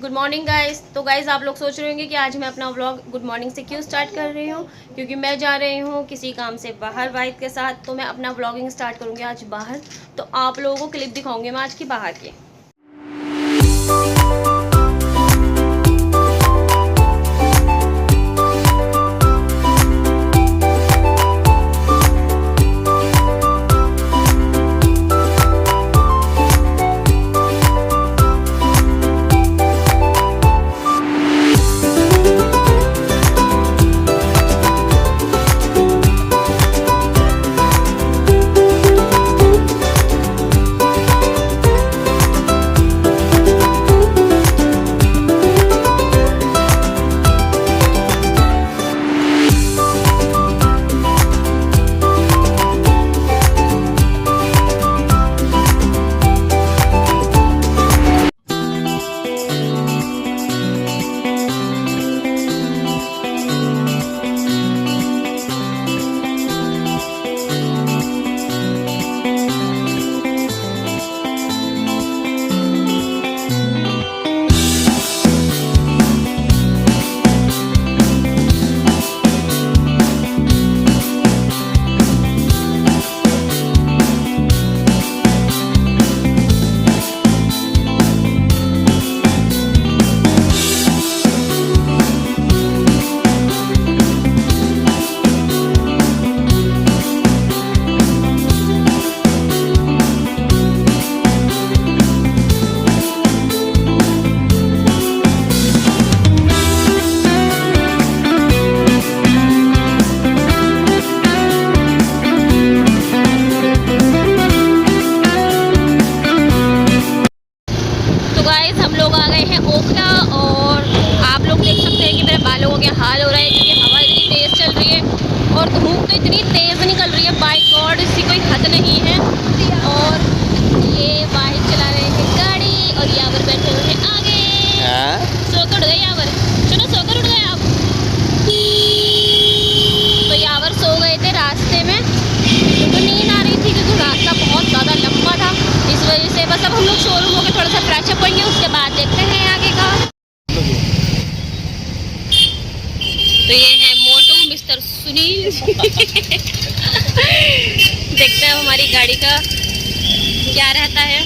Good morning guys. तो guys आप लोग सोच रहे होंगे कि आज मैं अपना व्लॉग गुड मॉर्निंग से क्यों स्टार्ट कर रही हूँ, क्योंकि मैं जा रही हूँ किसी काम से बाहर वाहिद के साथ। तो मैं अपना व्लॉगिंग स्टार्ट करूँगी आज बाहर। तो आप लोगों को क्लिप दिखाऊंगी मैं आज की बाहर की। हम लोग आ गए हैं ओखला और आप लोग देख सकते हैं कि मेरे बालों का क्या हाल हो रहा है, क्योंकि हवा इतनी तेज़ चल रही है और धूप तो इतनी तेज़ निकल रही है। बाय गॉड, इसकी कोई हद नहीं है। और ये वाहिद चला रहे हैं गाड़ी और यावर बैठे हुए हैं आगे। सोकर उठ गए यावर, चलो सोकर उठ गए आप। तो यावर सो गए थे रास्ते में, तो नींद आ रही थी क्योंकि रास्ता बहुत ज़्यादा लंबा था। इस वजह से बस अब हम लोग शोरूम होकर थोड़ा सा फ्रेश अप होंगे, उसके बाद देखते हैं आगे का। तो ये है मोटू मिस्टर सुनील। देखते हैं हमारी गाड़ी का क्या रहता है।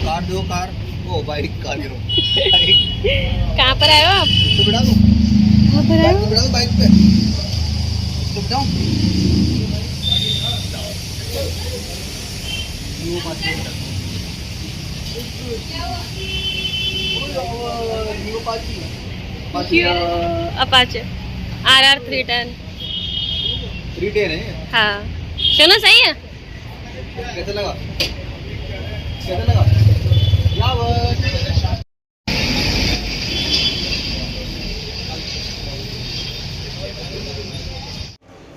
कार दो, कार ओ बाइक कार करो। कहाँ पर आए हो आप? तो बिठा दो, कहाँ पर आए हो? बिठा दो बाइक पे तो बिठाओ। अपाचे RR 310 है। हाँ, सुनो सही है। कैसे लगा, कैसे लगा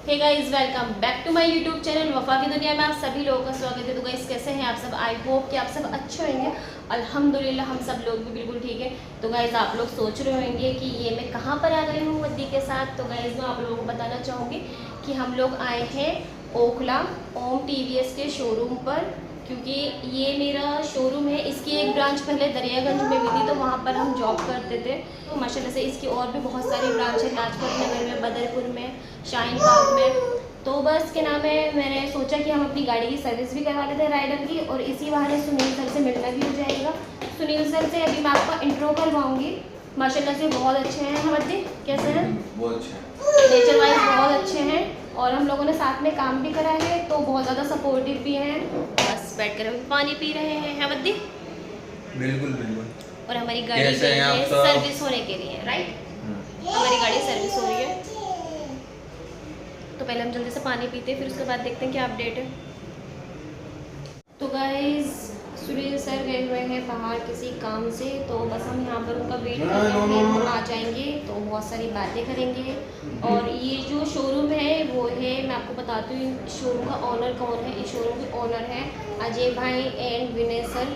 hey guys, welcome back to my YouTube channel वफा की दुनिया में आप सभी लोगों का स्वागत है। तो गाइस कैसे हैं आप सब? आई होप कि आप सब अच्छे होंगे। अल्हम्दुलिल्लाह हम सब लोग भी बिल्कुल ठीक है। तो गाइस आप लोग सोच रहे होंगे कि ये मैं कहाँ पर आ गई हूँ वद्दी के साथ। तो गाइस मैं आप लोगों को बताना चाहूँगी कि हम लोग आए हैं ओखला ओम TVS के शोरूम पर, क्योंकि ये मेरा शोरूम है। इसकी एक ब्रांच पहले दरियागंज में भी थी, तो वहाँ पर हम जॉब करते थे। तो माशाल्लाह से इसकी और भी बहुत सारी ब्रांच है, लाजपत नगर में, बदरपुर में, शाहीन बाग में। तो बस के नाम है, मैंने सोचा कि हम अपनी गाड़ी की सर्विस भी करवा लेते हैं राइडर की, और इसी बहाने सुनील सर से मिलना भी हो जाएगा। सुनील सर से अभी मैं आपका इंट्रो करवाऊँगी। माशाल्लाह से बहुत अच्छे हैं। हम कैसे हैं? बहुत अच्छा, नेचर वाइज बहुत अच्छे हैं, और हम लोगों ने साथ में काम भी करा है, तो बहुत ज़्यादा सपोर्टिव भी हैं। बस बैठ कर हम पानी पी रहे हैं हमद्दी। बिल्कुल बिल्कुल। और हमारी गाड़ी सर्विस होने के लिए, राइट, हमारी गाड़ी सर्विस हो रही है। तो पहले हम जल्दी से पानी पीते हैं, फिर उसके बाद देखते हैं क्या अपडेट है। तो गाइस सुनील सर गए हुए हैं बाहर किसी काम से, तो बस हम यहाँ पर उनका वेट कर रहे हैं, हम आ जाएंगे तो बहुत सारी बातें करेंगे। और ये जो शोरूम है वो है, मैं आपको बताती हूँ शोरूम का ऑनर कौन है। इस शोरूम के ऑनर हैं अजय भाई एंड विनय सर,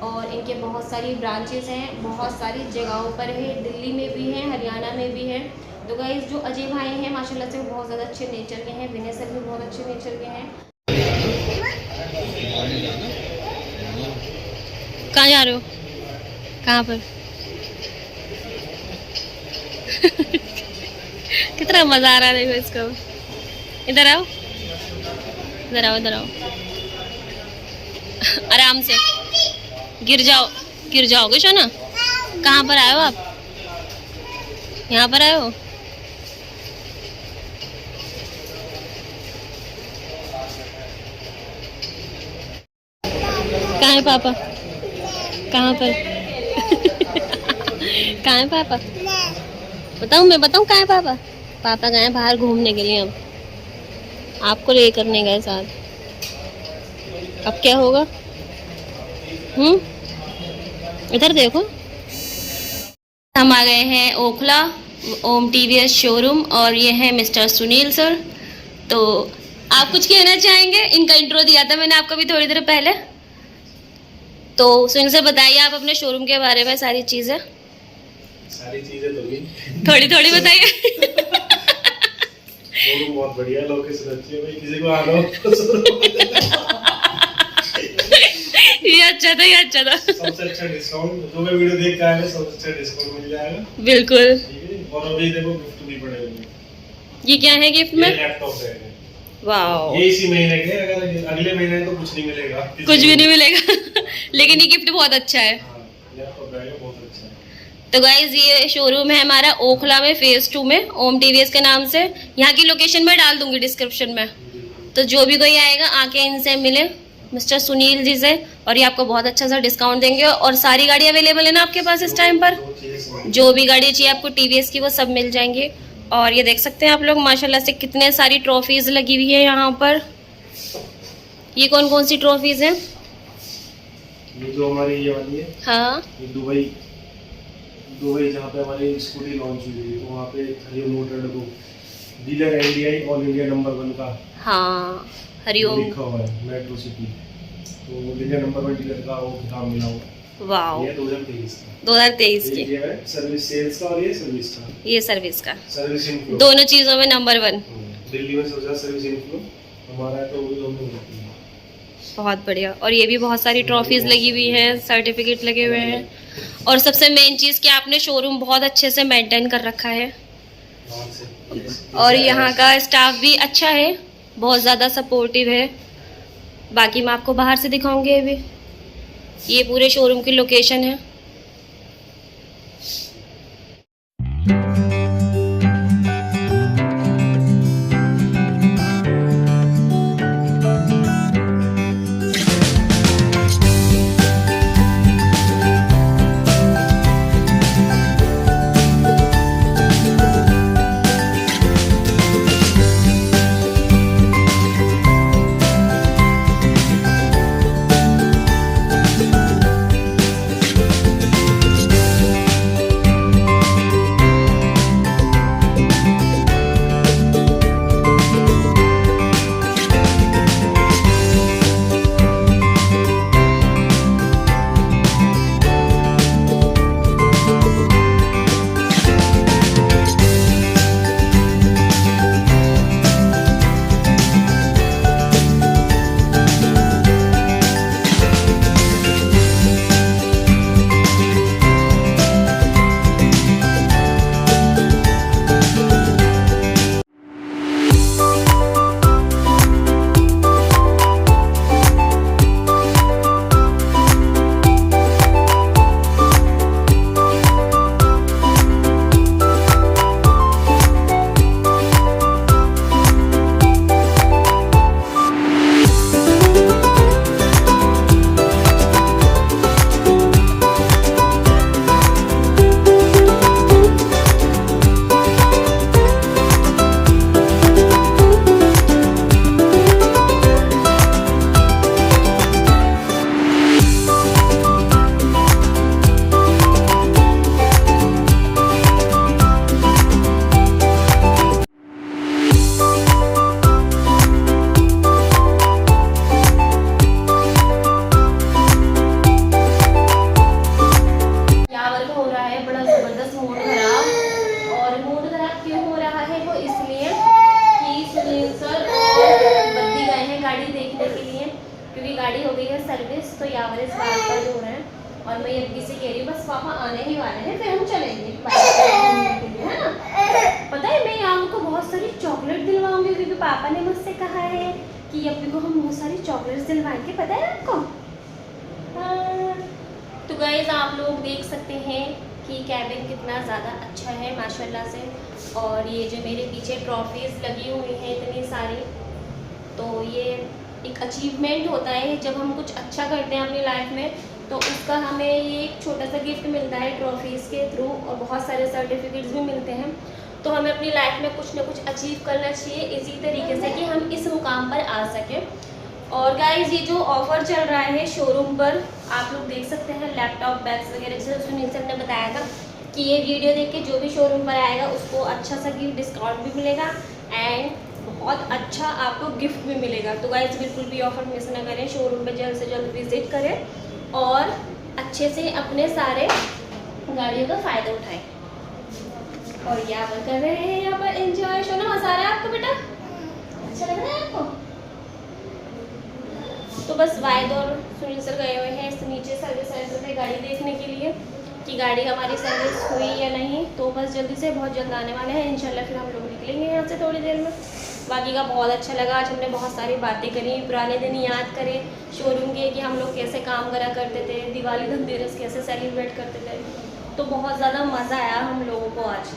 और इनके बहुत सारी ब्रांचेस हैं, बहुत सारी जगहों पर है, दिल्ली में भी हैं, हरियाणा में भी हैं। तो गाइस जो अजय भाई हैं माशाल्लाह से वो बहुत ज़्यादा अच्छे नेचर के हैं, विनय सर भी बहुत अच्छे नेचर के हैं। कहाँ जा रहे हो? कहाँ पर? कितना मज़ा आ रहा है, देखो इसको। इधर आओ, इधर आओ, इधर आओ। आराम से, गिर जाओगे शोना। कहाँ पर आए हो आप? यहाँ पर आए हो? कहाँ है पापा? कहाँ पर? कहाँ है पापा? बताऊँ, मैं बताऊँ कहाँ है पापा? पापा गए बाहर घूमने के लिए, अब आपको लेकर नहीं गए साथ। अब क्या होगा? इधर देखो, हम आ गए हैं ओखला ओम टीवीएस शोरूम, और ये है मिस्टर सुनील सर। तो आप कुछ कहना चाहेंगे? इनका इंट्रो दिया था मैंने आपको भी थोड़ी देर पहले, तो सुनील सर बताइए आप अपने शोरूम के बारे में सारी चीजें तो थोड़ी थोड़ी बताइए। शोरूम बहुत बढ़िया है, लोकेशन अच्छी है भाई, किसी को आना हो ये अच्छा था, ये अच्छा था। सबसे अच्छा डिस्काउंट, जो मैं वीडियो देख के आया सबसे अच्छा डिस्काउंट मिल जाएगा। बिल्कुल। ठीक है, और अभी देखो गिफ्ट भी पड़ेगा। ये क्या है गिफ्ट में? लैपटॉप है। वाओ, ये इसी महीने के, अगर अगले महीने तो कुछ नहीं मिलेगा, कुछ भी नहीं मिलेगा। लेकिन ये गिफ्ट बहुत अच्छा है। लैपटॉप बहुत अच्छा है। तो गाइज ये शोरूम है हमारा ओखला में फेज 2 में, ओम टीवीएस के नाम से। यहाँ की लोकेशन मैं डाल दूंगी डिस्क्रिप्शन में, तो जो भी कोई आएगा आके इनसे मिले, मिस्टर सुनील जी से, और ये आपको बहुत अच्छा सा डिस्काउंट देंगे। और सारी गाड़ी अवेलेबल है ना आपके पास इस टाइम पर? जो भी गाड़ी चाहिए आपको टीवीएस की वो सब मिल जाएंगी। और ये देख सकते हैं आप लोग माशाल्लाह से कितने सारी ट्रॉफीज लगी हुई है यहाँ पर। ये कौन कौन सी ट्रॉफीज हैं? ये जो हमारी ये वाली है, हाँ, ये दुबई जहाँ पे हमारी स्कूटी लॉन्च हुई थी, तो वहाँ पे हरिओम मोटर को dealer NDI all India number 1 का हाँ, हरिओम लिखा हुआ है, मेट्रो सिटी, तो इंडिया नंबर 1 डीलर का वो खिताब मिला हुआ। वाओ, ये 2023 का, 2023 की। ये है सर्विस सेल्स का, और ये सर्विस का, ये सर्विस का, सर्विस इनफ्लो, दोनों चीजों में नंबर 1। दिल्ली में सबसे ज्यादा सर्विस इनफ्लो हमारा है, तो वो दोनों होती है। बहुत बढ़िया। और ये भी बहुत सारी ट्रॉफीज लगी हुई हैं, सर्टिफिकेट लगे हुए हैं, और सबसे मेन चीज़ कि आपने शोरूम बहुत अच्छे से मेंटेन कर रखा है, और यहाँ का स्टाफ भी अच्छा है, बहुत ज़्यादा सपोर्टिव है। बाकी मैं आपको बाहर से दिखाऊंगी अभी। ये पूरे शोरूम की लोकेशन है। हो गई है सर्विस, तो यहाँ पर इस बात पर हो रहे हैं और मैं यदि से कह रही हूँ बस पापा आने ही वाले हैं, फिर हम चलेंगे घूमने के लिए, है ना। पता है मैं यहाँ को बहुत सारी चॉकलेट दिलवाऊंगी क्योंकि पापा ने मुझसे कहा है कि अभी को हम बहुत सारी चॉकलेट्स दिलवाएंगे, पता है आपको। तो गाइस आप लोग देख सकते हैं कि कैबिन कितना ज़्यादा अच्छा है माशाल्लाह से। और ये जो मेरे पीछे ट्रॉफीज़ लगी हुई हैं इतनी सारी, तो ये एक अचीवमेंट होता है जब हम कुछ अच्छा करते हैं अपनी लाइफ में, तो उसका हमें ये एक छोटा सा गिफ्ट मिलता है ट्रॉफीज़ के थ्रू, और बहुत सारे सर्टिफिकेट्स भी मिलते हैं। तो हमें अपनी लाइफ में कुछ ना कुछ अचीव करना चाहिए इसी तरीके से कि हम इस मुकाम पर आ सकें। और गाइस ये जो ऑफ़र चल रहा है शोरूम पर, आप लोग देख सकते हैं लैपटॉप बैग्स वगैरह, जैसे सुनील सर ने बताया था कि ये वीडियो देख के जो भी शोरूम पर आएगा उसको अच्छा सा गिफ्ट डिस्काउंट भी मिलेगा एंड बहुत अच्छा आपको गिफ्ट भी मिलेगा। तो गाइस बिल्कुल भी ऑफ़र मिस ना करें, शोरूम पे जल्द से जल्द विज़िट करें और अच्छे से अपने सारे गाड़ियों का फ़ायदा उठाएं। और यहाँ पर कर रहे हैं यहाँ पर एंजॉय। शोना मजा आ रहा है आपको बेटा, अच्छा लग रहा है आपको। तो बस वाहिद और सुनील सर गए हुए हैं इस नीचे सर्विस सेंटर पे गाड़ी देखने के लिए कि गाड़ी हमारी सर्विस हुई या नहीं। तो बस जल्दी से बहुत जल्द आने वाले हैं इंशाल्लाह, फिर हम लोग निकलेंगे यहाँ से थोड़ी देर में। बाकी का बहुत अच्छा लगा, आज हमने बहुत सारी बातें करी, पुराने दिन याद करे शोरूम के कि हम लोग कैसे काम करा करते थे, दिवाली धनतेरस कैसे सेलिब्रेट करते थे। तो बहुत ज़्यादा मज़ा आया हम लोगों को आज।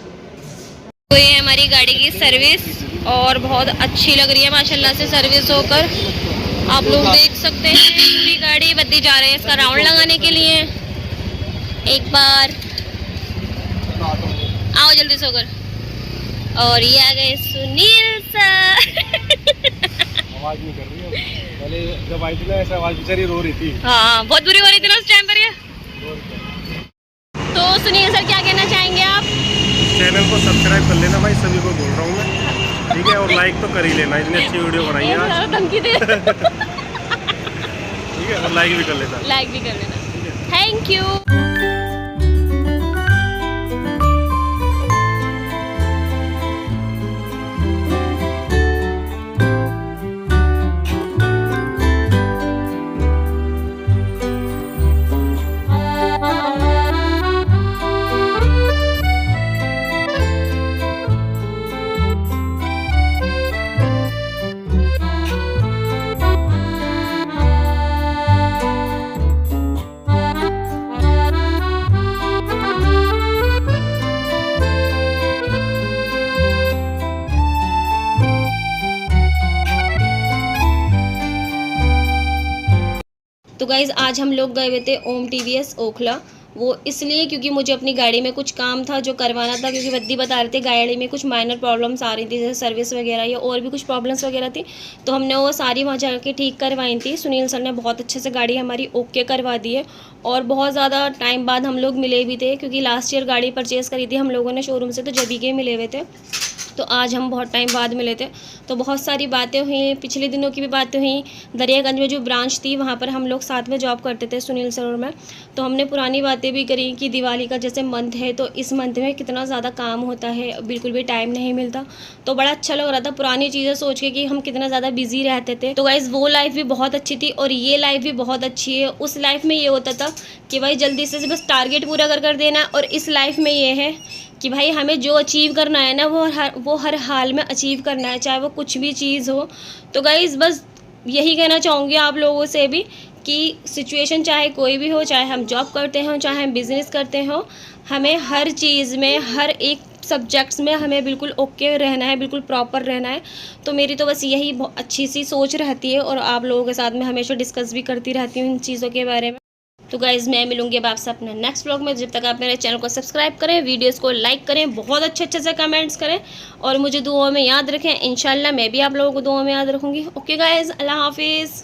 तो ये हमारी गाड़ी की सर्विस और बहुत अच्छी लग रही है माशाल्लाह से सर्विस होकर। आप लोग देख सकते हैं पूरी गाड़ी बद्दी जा रहे हैं इसका राउंड लगाने के लिए। एक बार आओ जल्दी से होकर। और ये आ गए सुनील सर। आवाज नहीं कर रही है, पहले जब आई थी ना ऐसा आवाज बेचारी रो रही थी। हाँ बहुत बुरी हो रही थी ना उस टाइम पर ये। तो सुनील सर क्या कहना चाहेंगे आप? चैनल को सब्सक्राइब कर लेना भाई, सभी को बोल रहा हूँ मैं, ठीक है। और लाइक तो कर ही लेना, इतनी अच्छी वीडियो बनाई है आज। धमकी दे। ठीक है, और लाइक भी कर लेना, लाइक भी कर लेना। Thank you. तो गाइज़ आज हम लोग गए हुए थे ओम टीवीएस ओखला, वो इसलिए क्योंकि मुझे अपनी गाड़ी में कुछ काम था जो करवाना था, क्योंकि बद्दी बता रहे थे गाड़ी में कुछ माइनर प्रॉब्लम्स आ रही थी जैसे सर्विस वगैरह या और भी कुछ प्रॉब्लम्स वगैरह थी। तो हमने वो सारी वहाँ जाके ठीक करवाई थी। सुनील सर ने बहुत अच्छे से गाड़ी हमारी ओके करवा दी है और बहुत ज़्यादा टाइम बाद हम लोग मिले भी थे, क्योंकि लास्ट ईयर गाड़ी परचेज़ करी थी हम लोगों ने शोरूम से, तो जभी के मिले हुए थे। तो आज हम बहुत टाइम बाद मिले थे, तो बहुत सारी बातें हुई, पिछले दिनों की भी बातें हुई। दरियागंज में जो ब्रांच थी वहाँ पर हम लोग साथ में जॉब करते थे सुनील सर और मैं, तो हमने पुरानी बातें भी करी कि दिवाली का जैसे मंथ है तो इस मंथ में कितना ज़्यादा काम होता है, बिल्कुल भी टाइम नहीं मिलता। तो बड़ा अच्छा लग रहा था पुरानी चीज़ें सोच के कि हम कितना ज़्यादा बिजी रहते थे। तो गाइज़ वो लाइफ भी बहुत अच्छी थी और ये लाइफ भी बहुत अच्छी है। उस लाइफ में ये होता था कि भाई जल्दी से बस टारगेट पूरा कर देना, और इस लाइफ में ये है कि भाई हमें जो अचीव करना है ना वो हर हाल में अचीव करना है, चाहे वो कुछ भी चीज़ हो। तो गाइज़ बस यही कहना चाहूँगी आप लोगों से भी कि सिचुएशन चाहे कोई भी हो, चाहे हम जॉब करते हों, चाहे हम बिज़नेस करते हों, हमें हर चीज़ में, हर एक सब्जेक्ट्स में हमें बिल्कुल ओके रहना है, बिल्कुल प्रॉपर रहना है। तो मेरी तो बस यही बहुत अच्छी सी सोच रहती है और आप लोगों के साथ में हमेशा डिस्कस भी करती रहती हूँ इन चीज़ों के बारे में। तो गाइज़ मैं मिलूंगी अब आपसे अपने नेक्स्ट व्लॉग में। जब तक आप मेरे चैनल को सब्सक्राइब करें, वीडियोस को लाइक करें, बहुत अच्छे से कमेंट्स करें और मुझे दुआओं में याद रखें। इंशाल्लाह मैं भी आप लोगों को दुआओं में याद रखूँगी। ओके गाइज़, अल्लाह हाफिज़।